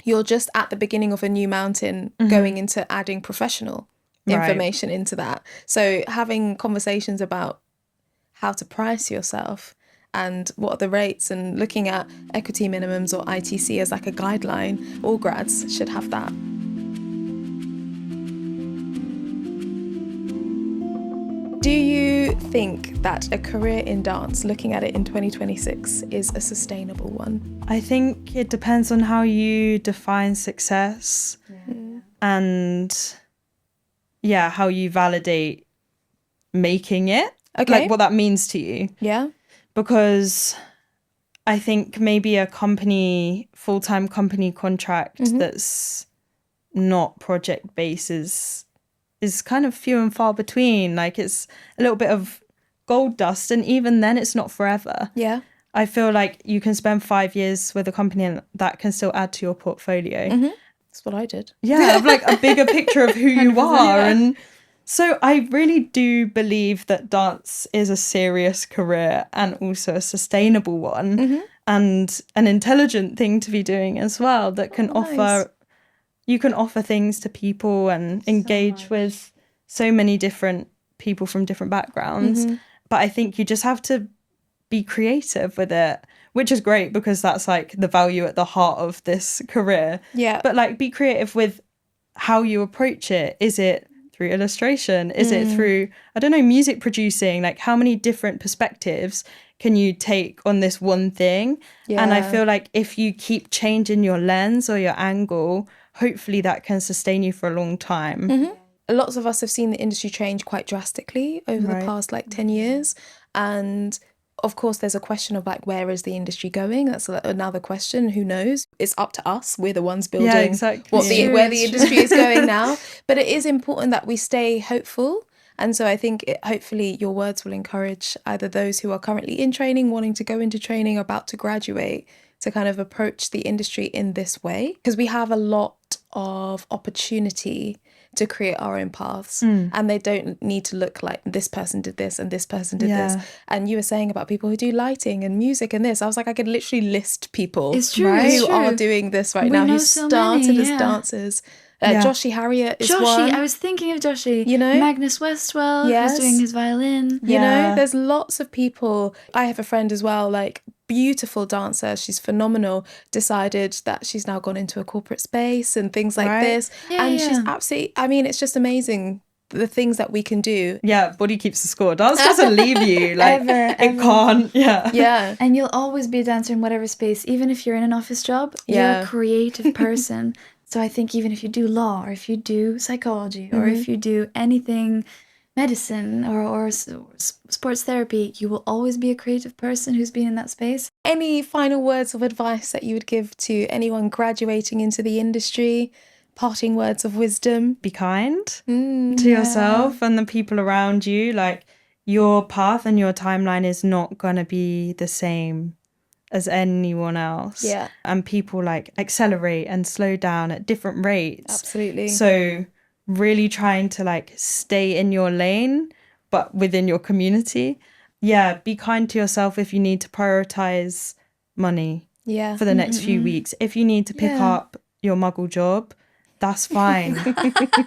You're just at the beginning of a new mountain going into adding professional information into that. So having conversations about how to price yourself and what are the rates and looking at equity minimums or ITC as like a guideline, all grads should have that. Do you think that a career in dance, looking at it in 2026, is a sustainable one? I think it depends on how you define success and how you validate making it. Okay. Like what that means to you. Yeah. Because I think maybe a full-time company contract that's not project-based is kind of few and far between. Like, it's a little bit of gold dust, and even then it's not forever. Yeah. I feel like you can spend 5 years with a company and that can still add to your portfolio. That's what I did. Yeah, have like a bigger picture of who you are. And so I really do believe that dance is a serious career and also a sustainable one and an intelligent thing to be doing as well, that can you can offer things to people and engage with so many different people from different backgrounds. But I think you just have to be creative with it, which is great because that's like the value at the heart of this career. Yeah. But like, be creative with how you approach it. Is it through illustration? Is it through, I don't know, music producing? Like, how many different perspectives can you take on this one thing? Yeah. And I feel like if you keep changing your lens or your angle, hopefully that can sustain you for a long time. Lots of us have seen the industry change quite drastically over the past like 10 years. And of course, there's a question of like, where is the industry going? That's another question. Who knows? It's up to us. We're the ones building where the industry is going now. But it is important that we stay hopeful. And so I think hopefully your words will encourage either those who are currently in training, wanting to go into training, about to graduate, to kind of approach the industry in this way. Because we have a lot of opportunity to create our own paths, and they don't need to look like this person did this and this person did this. And you were saying about people who do lighting and music and this, I was like, I could literally list people who are doing this now, who started as dancers. Joshi Harriet is one. I was thinking of Joshi. You know, Magnus Westwell, who's doing his violin. You know, there's lots of people. I have a friend as well, like beautiful dancer, she's phenomenal, decided that she's now gone into a corporate space and things like Right. this. She's absolutely, I mean, it's just amazing the things that we can do. Yeah, body keeps the score. Dance doesn't leave you. Like, Ever. it can't. Yeah. Yeah. And you'll always be a dancer in whatever space, even if you're in an office job. You're Yeah. a creative person. So I think even if you do law, or if you do psychology, or if you do anything, medicine or sports therapy, you will always be a creative person who's been in that space. Any final words of advice that you would give to anyone graduating into the industry? Parting words of wisdom? Be kind to yourself and the people around you. Like, your path and your timeline is not going to be the same as anyone else. Yeah. And people like accelerate and slow down at different rates. Absolutely. So really trying to like stay in your lane, but within your community. Yeah, be kind to yourself if you need to prioritize money Yeah. for the next few weeks. If you need to pick up your muggle job, that's fine.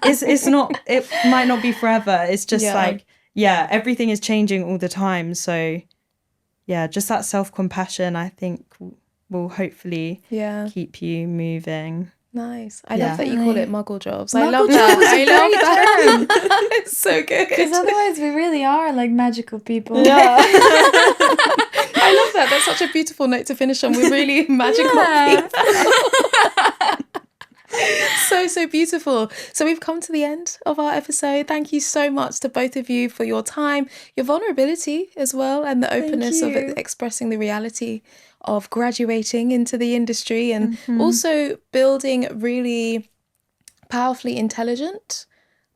It's not, it might not be forever. It's just like, everything is changing all the time. So yeah, just that self-compassion, I think, will hopefully keep you moving. Nice. I love that you call it muggle jobs. I Muggle love jobs that. is a I love great that. It's so good. Because otherwise we really are like magical people. Yeah. I love that. That's such a beautiful note to finish on. We're really magical people. So beautiful. So we've come to the end of our episode. Thank you so much to both of you for your time, your vulnerability as well, and the openness of expressing the reality of graduating into the industry, and also building really powerfully intelligent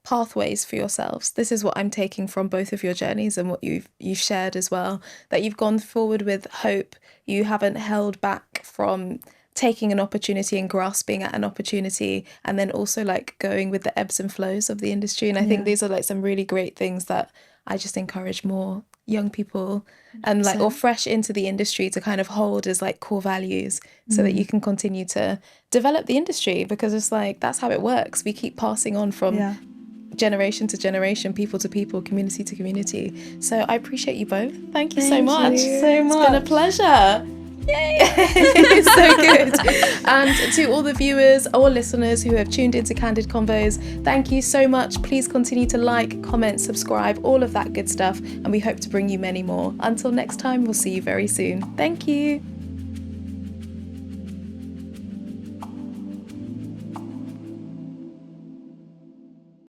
pathways for yourselves. This is what I'm taking from both of your journeys and what you've shared as well, that you've gone forward with hope. You haven't held back from taking an opportunity and grasping at an opportunity, and then also like going with the ebbs and flows of the industry. And I think these are like some really great things that I just encourage more young people and like, or fresh into the industry, to kind of hold as like core values, so that you can continue to develop the industry, because it's like, that's how it works. We keep passing on from generation to generation, people to people, community to community. So I appreciate you both. Thank you so much. It's been a pleasure. Yay! It's so good. And to all the viewers or listeners who have tuned into Candid Convos, thank you so much. Please continue to like, comment, subscribe, all of that good stuff, and we hope to bring you many more. Until next time, we'll see you very soon. Thank you.